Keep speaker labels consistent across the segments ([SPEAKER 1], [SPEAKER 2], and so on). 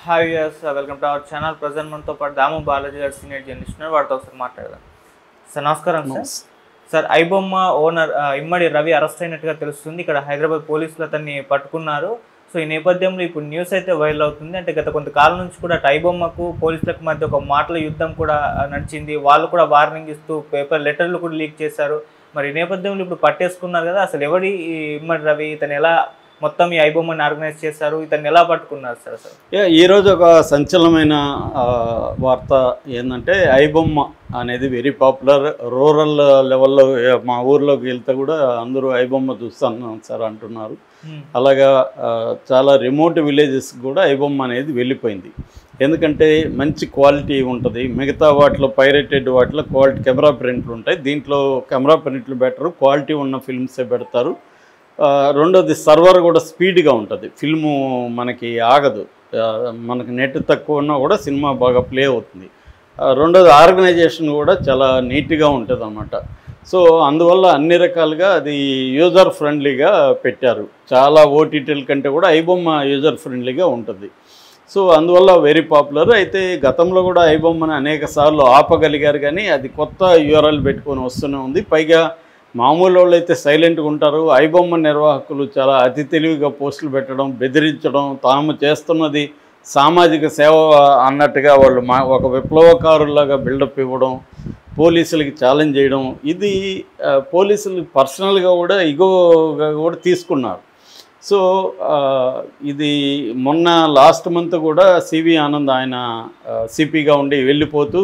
[SPEAKER 1] Hi yes welcome to our channel. Present మనతో పాటు దాము బాలాజీ గారు సీనియర్ జర్నలిస్ట్ ఉన్నారు. వారితో ఒకసారి మాట్లాడదాం. సార్ నమస్కారం. సార్ ఐబొమ్మ ఓనర్ ఇమ్మడి రవి అరెస్ట్ అయినట్టుగా తెలుస్తుంది. ఇక్కడ హైదరాబాద్ పోలీసులు అతన్ని పట్టుకున్నారు. సో ఈ నేపథ్యంలో ఇప్పుడు న్యూస్ అయితే వైరల్ అవుతుంది. అంటే గత కొంతకాలం నుంచి కూడా ఐబొమ్మకు పోలీసులకు మధ్య ఒక మాటల యుద్ధం కూడా నడిచింది. వాళ్ళు కూడా వార్నింగ్ ఇస్తూ పేపర్ లెటర్లు కూడా లీక్ చేశారు. మరి ఈ నేపథ్యంలో ఇప్పుడు పట్టేసుకున్నారు కదా, అసలు ఎవడి ఇమ్మడి రవి, ఇతను ఎలా మొత్తం ఈ ఐబొమ్మని ఆర్గనైజ్ చేశారు, ఇతన్ని ఎలా పట్టుకున్నారు సార్? అసలు
[SPEAKER 2] ఈరోజు ఒక సంచలనమైన వార్త ఏంటంటే, ఐబొమ్మ అనేది వెరీ పాపులర్. రూరల్ లెవెల్లో మా ఊర్లోకి వెళ్తే కూడా అందరూ ఐబొమ్మ చూస్తాను సార్ అంటున్నారు. అలాగా చాలా రిమోట్ విలేజెస్ కూడా ఐబొమ్మ అనేది వెళ్ళిపోయింది. ఎందుకంటే మంచి క్వాలిటీ ఉంటుంది. మిగతా వాటిలో పైరేటెడ్ వాటిలో క్వాలిటీ కెమెరా ప్రింట్లు ఉంటాయి. దీంట్లో కెమెరా ప్రింట్లు బెటరు, క్వాలిటీ ఉన్న ఫిల్మ్సే పెడతారు. రెండోది సర్వర్ కూడా స్పీడ్గా ఉంటుంది. ఫిల్ము మనకి ఆగదు. మనకి నెట్ తక్కువ ఉన్నా కూడా సినిమా బాగా ప్లే అవుతుంది. రెండోది ఆర్గనైజేషన్ కూడా చాలా నీట్గా ఉంటుంది అన్నమాట. సో అందువల్ల అన్ని రకాలుగా అది యూజర్ ఫ్రెండ్లీగా పెట్టారు. చాలా ఓటీటీల కంటే కూడా ఐబొమ్మ యూజర్ ఫ్రెండ్లీగా ఉంటుంది. సో అందువల్ల వెరీ పాపులర్. అయితే గతంలో కూడా ఐబొమ్మని అనేక సార్లు ఆపగలిగారు, కానీ అది కొత్త యూఆర్ఎల్ పెట్టుకొని వస్తూనే ఉంది. పైగా మామూలు వాళ్ళు అయితే సైలెంట్గా ఉంటారు. ఐబొమ్మ నిర్వాహకులు చాలా అతి తెలివిగా పోస్టులు పెట్టడం, బెదిరించడం, తాము చేస్తున్నది సామాజిక సేవ అన్నట్టుగా వాళ్ళు ఒక విప్లవకారులాగా బిల్డప్ ఇవ్వడం, పోలీసులకి ఛాలెంజ్ చేయడం, ఇది పోలీసులు పర్సనల్గా కూడా ఇగోగా కూడా తీసుకున్నారు. సో ఇది మొన్న లాస్ట్ మంత్ కూడా సివి ఆనంద్ ఆయన సిపిగా ఉండి వెళ్ళిపోతూ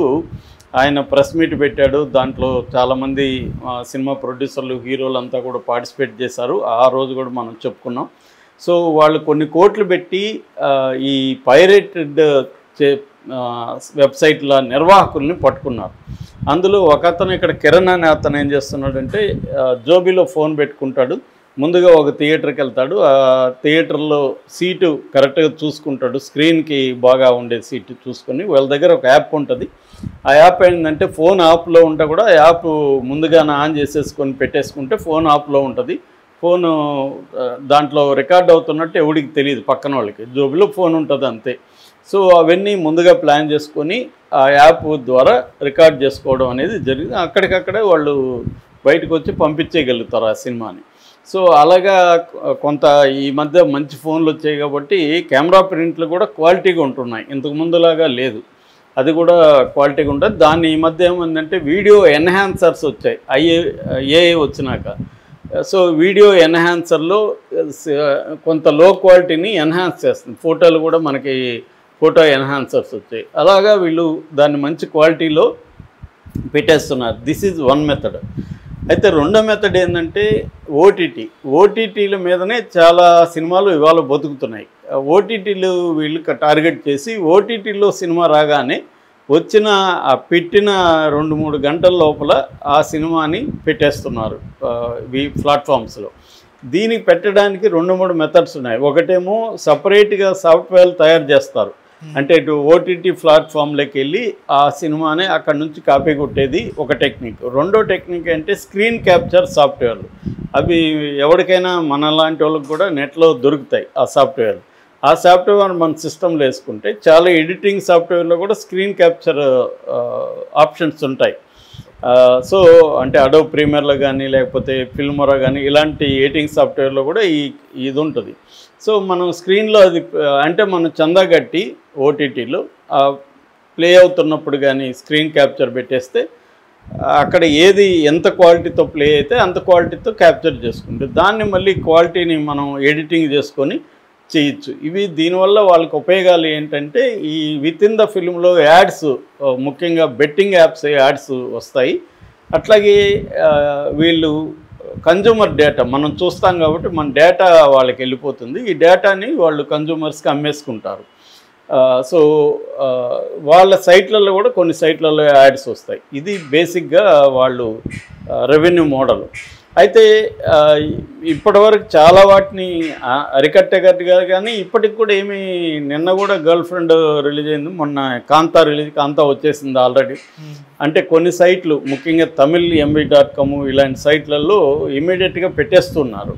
[SPEAKER 2] ఆయన ప్రెస్ మీట్ పెట్టాడు. దాంట్లో చాలామంది సినిమా ప్రొడ్యూసర్లు, హీరోలు అంతా కూడా పార్టిసిపేట్ చేశారు. ఆ రోజు కూడా మనం చెప్పుకున్నాం. సో వాళ్ళు కొన్ని కోట్లు పెట్టి ఈ పైరేటెడ్ వెబ్సైట్ల నిర్వాహకుల్ని పట్టుకున్నారు. అందులో ఒక అతను, ఇక్కడ కిరణ్ అనే అతను ఏం చేస్తున్నాడంటే, జోబీలో ఫోన్ పెట్టుకుంటాడు. ముందుగా ఒక థియేటర్కి వెళ్తాడు. ఆ థియేటర్లో సీటు కరెక్ట్గా చూసుకుంటాడు. స్క్రీన్కి బాగా ఉండే సీటు చూసుకొని, వాళ్ళ దగ్గర ఒక యాప్ ఉంటుంది. ఆ యాప్ ఏంటంటే, ఫోన్ ఆఫ్లో ఉంటే కూడా ఆ యాప్ ముందుగానే ఆన్ చేసేసుకొని పెట్టేసుకుంటే ఫోన్ ఆఫ్లో ఉంటుంది. ఫోను దాంట్లో రికార్డ్ అవుతున్నట్టు ఎవడికి తెలియదు, పక్కన వాళ్ళకి. జోబులో ఫోన్ ఉంటుంది అంతే. సో అవన్నీ ముందుగా ప్లాన్ చేసుకొని ఆ యాప్ ద్వారా రికార్డ్ చేసుకోవడం అనేది జరిగింది. అక్కడికక్కడే వాళ్ళు బయటకు వచ్చి పంపించేయగలుగుతారు ఆ సినిమాని. సో అలాగా కొంత ఈ మధ్య మంచి ఫోన్లు వచ్చాయి కాబట్టి కెమెరా ప్రింట్లు కూడా క్వాలిటీగా ఉంటున్నాయి. ఇంతకు ముందులాగా లేదు, అది కూడా క్వాలిటీగా ఉంటుంది. దాన్ని ఈ మధ్య ఏమైందంటే వీడియో ఎన్హాన్సర్స్ వచ్చాయి ఏఐ వచ్చినాక. సో వీడియో ఎన్హాన్సర్లో కొంత లో క్వాలిటీని ఎన్హాన్స్ చేస్తుంది. ఫోటోలు కూడా మనకి ఫోటో ఎన్హాన్సర్స్ వచ్చాయి. అలాగా వీళ్ళు దాన్ని మంచి క్వాలిటీలో పెట్టేస్తున్నారు. This is one method. అయితే రెండో మెథడ్ ఏంటంటే ఓటీటీల మీదనే చాలా సినిమాలు ఇవాళ బతుకుతున్నాయి. ఓటీటీలు వీళ్ళు టార్గెట్ చేసి ఓటీటీలో సినిమా రాగానే వచ్చిన పెట్టిన 2-3 గంటల లోపల ఆ సినిమాని పెట్టేస్తున్నారు ఈ ప్లాట్ఫామ్స్లో. దీనికి పెట్టడానికి 2-3 మెథడ్స్ ఉన్నాయి. ఒకటేమో సపరేట్గా సాఫ్ట్వేర్ తయారు చేస్తారు. అంటే ఇటు ఓటీటీ ప్లాట్ఫామ్లోకి వెళ్ళి ఆ సినిమాని అక్కడ నుంచి కాపీ కొట్టేది ఒక టెక్నిక్. రెండో టెక్నిక్ అంటే స్క్రీన్ క్యాప్చర్ సాఫ్ట్వేర్లు. అవి ఎవరికైనా మనలాంటి వాళ్ళకి కూడా నెట్లో దొరుకుతాయి ఆ సాఫ్ట్వేర్. ఆ సాఫ్ట్వేర్ మన సిస్టంలో వేసుకుంటే చాలా ఎడిటింగ్ సాఫ్ట్వేర్లో కూడా స్క్రీన్ క్యాప్చర్ ఆప్షన్స్ ఉంటాయి. సో అంటే అడోబ్ ప్రీమియర్లో కానీ లేకపోతే ఫిల్మోరా కానీ ఇలాంటి ఎడిటింగ్ సాఫ్ట్వేర్లో కూడా ఇది ఉంటుంది. సో మనం స్క్రీన్లో అది అంటే మనం చందా కట్టి ఓటీటీలో ప్లే అవుతున్నప్పుడు కానీ స్క్రీన్ క్యాప్చర్ పెట్టేస్తే అక్కడ ఏది ఎంత క్వాలిటీతో ప్లే అయితే అంత క్వాలిటీతో క్యాప్చర్ చేసుకుంటే దాన్ని మళ్ళీ క్వాలిటీని మనం ఎడిటింగ్ చేసుకొని చేయొచ్చు. ఇవి దీనివల్ల వాళ్ళకి ఉపయోగాలు ఏంటంటే, ఈ విత్ ఇన్ ద ఫిల్మ్లో యాడ్స్, ముఖ్యంగా బెట్టింగ్ యాప్స్ యాడ్స్ వస్తాయి. అట్లాగే వీళ్ళు కన్జ్యూమర్ డేటా మనం చూస్తాం కాబట్టి మన డేటా వాళ్ళకి వెళ్ళిపోతుంది. ఈ డేటాని వాళ్ళు కన్జ్యూమర్స్కి అమ్మేసుకుంటారు. సో వాళ్ళ సైట్లలో కూడా కొన్ని సైట్లలో యాడ్స్ వస్తాయి. ఇది బేసిక్గా వాళ్ళు రెవెన్యూ మోడల్. అయితే ఇప్పటివరకు చాలా వాటిని అరికట్టగట్టుగా, కానీ ఇప్పటికి కూడా ఏమీ, నిన్న కూడా గర్ల్ ఫ్రెండ్ రిలీజ్ అయింది, మొన్న కాంతా వచ్చేసింది ఆల్రెడీ. అంటే కొన్ని సైట్లు ముఖ్యంగా తమిళ్ MB.com ఇలాంటి సైట్లలో ఇమీడియట్గా పెట్టేస్తున్నారు.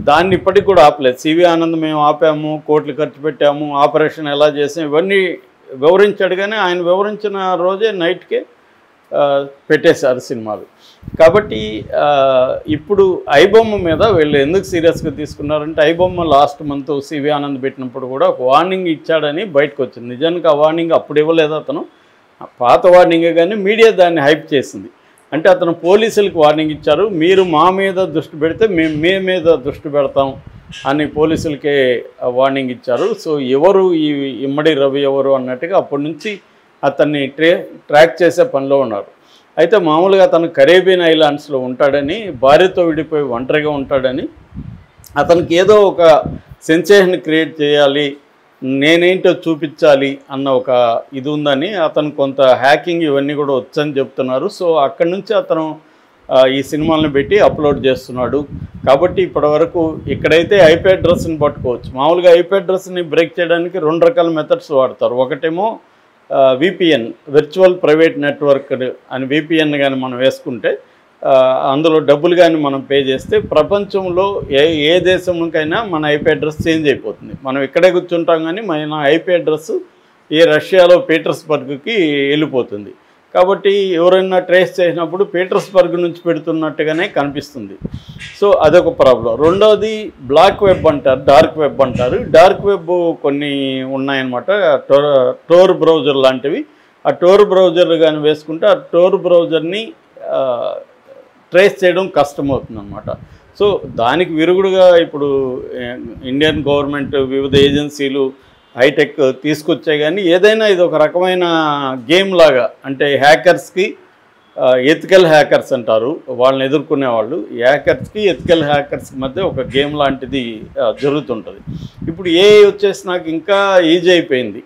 [SPEAKER 2] దాన్ని ఇప్పటికి కూడా ఆపలేదు. సివి ఆనంద్ మేము ఆపాము, కోట్లు ఖర్చు పెట్టాము, ఆపరేషన్ ఎలా చేసాం ఇవన్నీ వివరించాడు. కానీ ఆయన వివరించిన రోజే నైట్కే పెట్టేశారు సినిమాలు. కాబట్టి ఇప్పుడు ఐబొమ్మ మీద వీళ్ళు ఎందుకు సీరియస్గా తీసుకున్నారంటే, iBomma last month CV Anand పెట్టినప్పుడు కూడా ఒక వార్నింగ్ ఇచ్చాడని బయటకు వచ్చింది. నిజానికి ఆ వార్నింగ్ అప్పుడు ఇవ్వలేదు అతను, పాత వార్నింగే, కానీ మీడియా దాన్ని హైప్ చేసింది. అంటే అతను పోలీసులకు వార్నింగ్ ఇచ్చారు, మీరు మా మీద దృష్టి పెడితే మేము మీ మీద దృష్టి పెడతాం అని పోలీసులకే వార్నింగ్ ఇచ్చారు. సో ఎవరు ఈ ఇమ్మడి రవి ఎవరు అన్నట్టుగా అప్పటి నుంచి అతన్ని ట్రాక్ చేసే పనిలో ఉన్నారు. అయితే మామూలుగా అతను కరేబియన్ ఐలాండ్స్లో ఉంటాడని, భార్యతో విడిపోయి ఒంటరిగా ఉంటాడని, అతనికి ఏదో ఒక సెన్సేషన్ క్రియేట్ చేయాలి, నేనేంటో చూపించాలి అన్న ఒక ఇది ఉందని అతను కొంత హ్యాకింగ్ ఇవన్నీ కూడా వచ్చని చెప్తున్నారు. సో అక్కడి నుంచి అతను ఈ సినిమాలను పెట్టి అప్లోడ్ చేస్తున్నాడు. కాబట్టి ఇప్పటివరకు ఇక్కడైతే ఐపీ అడ్రస్ని పట్టుకోవచ్చు. మామూలుగా ఐపీ అడ్రస్ని బ్రేక్ చేయడానికి 2 రకాల మెథడ్స్ వాడతారు. ఒకటేమో విపిఎన్, వర్చువల్ ప్రైవేట్ నెట్వర్క్ అని విపిఎన్ కానీ మనం వేసుకుంటే అందులో డబ్బులు కానీ మనం పే చేస్తే ప్రపంచంలో ఏ దేశంకైనా మన ఐపీ అడ్రస్ చేంజ్ అయిపోతుంది. మనం ఇక్కడే కూర్చుంటాం కానీ మన ఐపీ అడ్రస్ ఈ రష్యాలో పీటర్స్బర్గ్కి వెళ్ళిపోతుంది. కాబట్టి ఎవరైనా ట్రేస్ చేసినప్పుడు పీటర్స్బర్గ్ నుంచి పెడుతున్నట్టుగానే కనిపిస్తుంది. సో అదొక ప్రాబ్లం. రెండవది బ్లాక్ వెబ్ అంటారు, డార్క్ వెబ్ అంటారు. డార్క్ వెబ్ కొన్ని ఉన్నాయన్నమాట, టోర్ బ్రౌజర్ లాంటివి. ఆ టోర్ బ్రౌజర్ కానీ వేసుకుంటే ఆ టోర్ బ్రౌజర్ని ట్రేస్ చేయడం కష్టమవుతుందన్నమాట. సో దానికి విరుగుడుగా ఇప్పుడు ఇండియన్ గవర్నమెంట్ వివిధ ఏజెన్సీలు హైటెక్ తీసుకొచ్చాయి. కానీ ఏదైనా ఇది ఒక రకమైన గేమ్ లాగా, అంటే హ్యాకర్స్కి ఎథికల్ హ్యాకర్స్ అంటారు వాళ్ళని ఎదుర్కొనే వాళ్ళు, హ్యాకర్స్కి ఎథికల్ హ్యాకర్స్కి మధ్య ఒక గేమ్ లాంటిది జరుగుతుంటుంది. ఇప్పుడు ఏఐ వచ్చేసి నాకు ఇంకా ఈజీ అయిపోయింది,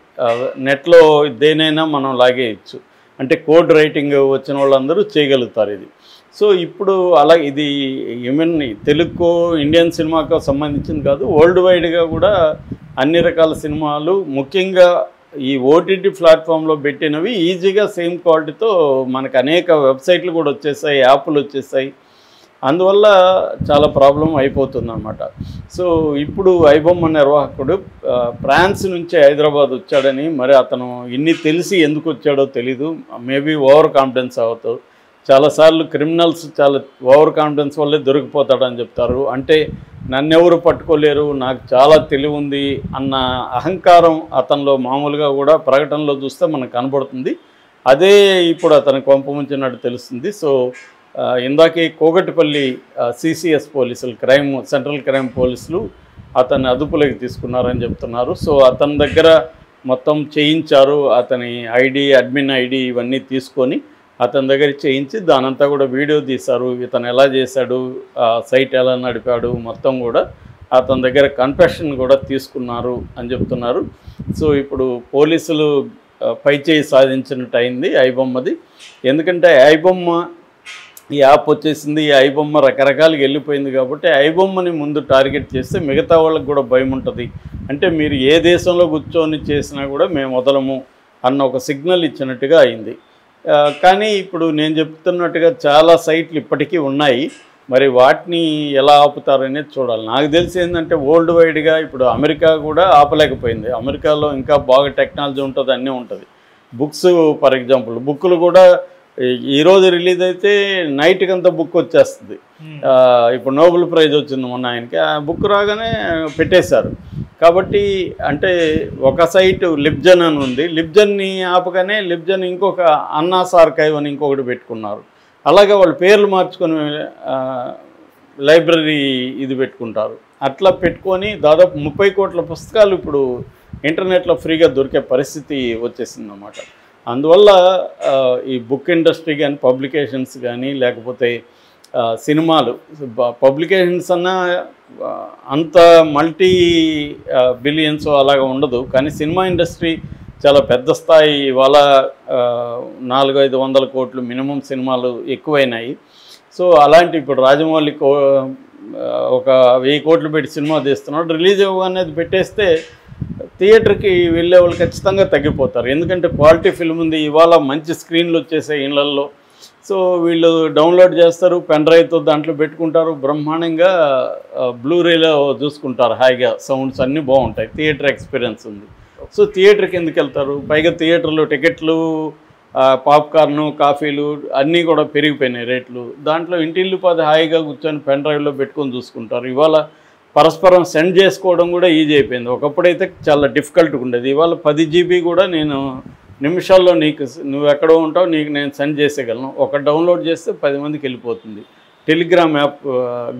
[SPEAKER 2] నెట్లో దేనైనా మనం లాగేయచ్చు. అంటే కోడ్ రైటింగ్ వచ్చిన వాళ్ళందరూ చేయగలుగుతారు ఇది. సో ఇప్పుడు అలా ఇది ఈవెన్ తెలుగుకో ఇండియన్ సినిమాకో సంబంధించింది కాదు, వరల్డ్ వైడ్గా కూడా అన్ని రకాల సినిమాలు ముఖ్యంగా ఈ ఓటీటీ ప్లాట్ఫామ్లో పెట్టినవి ఈజీగా సేమ్ క్వాలిటీతో మనకు అనేక వెబ్సైట్లు కూడా వచ్చేసాయి, యాప్లు వచ్చేసాయి. అందువల్ల చాలా ప్రాబ్లం అయిపోతుందన్నమాట. సో ఇప్పుడు ఐబొమ్మ నిర్వాహకుడు ఫ్రాన్స్ నుంచి హైదరాబాద్ వచ్చాడని, మరి అతను ఇన్ని తెలిసి ఎందుకు వచ్చాడో తెలీదు, మేబీ ఓవర్ కాన్ఫిడెన్స్ అవుతావు. చాలాసార్లు క్రిమినల్స్ చాలా ఓవర్ కాన్ఫిడెన్స్ వల్లే దొరికిపోతాడని చెప్తారు. అంటే నన్నెవరు పట్టుకోలేరు, నాకు చాలా తెలివి ఉంది అన్న అహంకారం అతనిలో మామూలుగా కూడా ప్రకటనలో చూస్తే మనకు కనబడుతుంది. అదే ఇప్పుడు అతనికి పంపముంచినట్టు తెలుస్తుంది. సో ఇందాకే కోగటిపల్లి సిసిఎస్ పోలీసులు, సెంట్రల్ క్రైమ్ పోలీసులు అతన్ని అదుపులోకి తీసుకున్నారని చెప్తున్నారు. సో అతని దగ్గర మొత్తం చేయించారు, అతని ఐడి, అడ్మిన్ ఐడి ఇవన్నీ తీసుకొని అతని దగ్గర చేయించి దానంతా కూడా వీడియో తీశారు. ఇతను ఎలా చేశాడు, సైట్ ఎలా నడిపాడు మొత్తం కూడా అతని దగ్గర కన్ఫెషన్ కూడా తీసుకున్నారు అని చెప్తున్నారు. సో ఇప్పుడు పోలీసులు పైచేయి సాధించినట్టు అయింది ఐబొమ్మది. ఎందుకంటే ఐబొమ్మ ఈ యాప్ వచ్చేసింది, ఈ ఐబొమ్మ రకరకాలుగా వెళ్ళిపోయింది. కాబట్టి ఐబొమ్మని ముందు టార్గెట్ చేస్తే మిగతా వాళ్ళకి కూడా భయం ఉంటుంది. అంటే మీరు ఏ దేశంలో కూర్చొని చేసినా కూడా మేము వదలము అన్న ఒక సిగ్నల్ ఇచ్చినట్టుగా అయింది. కానీ ఇప్పుడు నేను చెప్తున్నట్టుగా చాలా సైట్లు ఇప్పటికీ ఉన్నాయి, మరి వాటిని ఎలా ఆపుతారనేది చూడాలి. నాకు తెలిసి ఏంటంటే వరల్డ్ వైడ్గా ఇప్పుడు అమెరికా కూడా ఆపలేకపోయింది. అమెరికాలో ఇంకా బాగా టెక్నాలజీ ఉంటుంది, అన్నీ ఉంటుంది. బుక్స్ ఫర్ ఎగ్జాంపుల్, బుక్కులు కూడా ఈరోజు రిలీజ్ అయితే నైట్కి అంతా బుక్ వచ్చేస్తుంది. ఇప్పుడు నోబెల్ ప్రైజ్ వచ్చింది మొన్న ఆయనకి, ఆ బుక్ రాగానే పెట్టేశారు. కాబట్టి అంటే ఒక సైటు లిబ్జన్ అని ఉంది, లిబ్జన్ని ఆపగానే లిబ్జన్ ఇంకొక అన్నాస్ ఆర్కైవ్ అని ఇంకొకటి పెట్టుకున్నారు. అలాగే వాళ్ళు పేర్లు మార్చుకొని లైబ్రరీ ఇది పెట్టుకుంటారు. అట్లా పెట్టుకొని దాదాపు 30 కోట్ల పుస్తకాలు ఇప్పుడు ఇంటర్నెట్లో ఫ్రీగా దొరికే పరిస్థితి వచ్చేసిందన్నమాట. అందువల్ల ఈ బుక్ ఇండస్ట్రీ కానీ, పబ్లికేషన్స్ కానీ, లేకపోతే సినిమాలు పబ్లికేషన్స్ అన్నా అంత మల్టీ బిలియన్స్ అలాగా ఉండదు. కానీ సినిమా ఇండస్ట్రీ చాలా పెద్ద స్థాయి, ఇవాళ 400-500 కోట్లు మినిమం సినిమాలు ఎక్కువైనాయి. సో అలాంటి ఇప్పుడు రాజమౌళి ఒక 1000 కోట్లు పెట్టి సినిమా తీస్తున్నాడు, రిలీజ్ అవ్వగానే పెట్టేస్తే థియేటర్కి వెళ్ళే వాళ్ళు ఖచ్చితంగా తగ్గిపోతారు. ఎందుకంటే క్వాలిటీ ఫిల్మ్ ఉంది, ఇవాళ మంచి స్క్రీన్లు వచ్చేసాయి ఇళ్లల్లో. సో వీళ్ళు డౌన్లోడ్ చేస్తారు, పెన్ డ్రైవ్తో దాంట్లో పెట్టుకుంటారు, బ్రహ్మాండంగా బ్లూరేలో చూసుకుంటారు, హాయిగా సౌండ్స్ అన్నీ బాగుంటాయి, థియేటర్ ఎక్స్పీరియన్స్ ఉంది. సో థియేటర్కి ఎందుకు వెళ్తారు? పైగా థియేటర్లో టికెట్లు, పాప్కార్ను, కాఫీలు అన్నీ కూడా పెరిగిపోయినాయి రేట్లు. దాంట్లో ఇంటిల్లు పది హాయిగా కూర్చొని పెన్ డ్రైవ్లో పెట్టుకొని చూసుకుంటారు. ఇవాళ పరస్పరం సెండ్ చేసుకోవడం కూడా ఈజీ అయిపోయింది. ఒకప్పుడైతే చాలా డిఫికల్ట్గా ఉండేది. ఇవాళ 10 GB కూడా నేను నిమిషాల్లో నువ్వు ఎక్కడో ఉంటావు నీకు నేను సెండ్ చేసేయగలను. ఒక డౌన్లోడ్ చేస్తే 10 మందికి వెళ్ళిపోతుంది. టెలిగ్రామ్ యాప్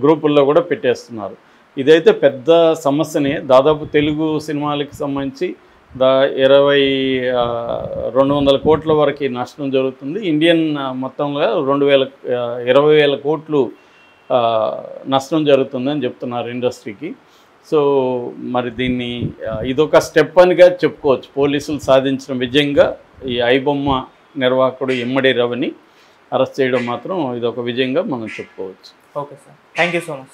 [SPEAKER 2] గ్రూపుల్లో కూడా పెట్టేస్తున్నారు. ఇదైతే పెద్ద సమస్యనే. దాదాపు తెలుగు సినిమాలకి సంబంధించి 200 కోట్ల వరకు నష్టం జరుగుతుంది. ఇండియన్ మొత్తంలో 20,000 కోట్లు నష్టం జరుగుతుందని చెప్తున్నారు ఇండస్ట్రీకి. సో మరి దీన్ని ఇదొక స్టెప్ అనిగా చెప్పుకోవచ్చు. పోలీసులు సాధించిన విజయంగా ఈ ఐబొమ్మ నిర్వాహకుడు ఇమ్మడి రవిని అరెస్ట్ చేయడం మాత్రం ఇదొక విజయంగా మనం చెప్పుకోవచ్చు.
[SPEAKER 1] Okay sir, thank you so much.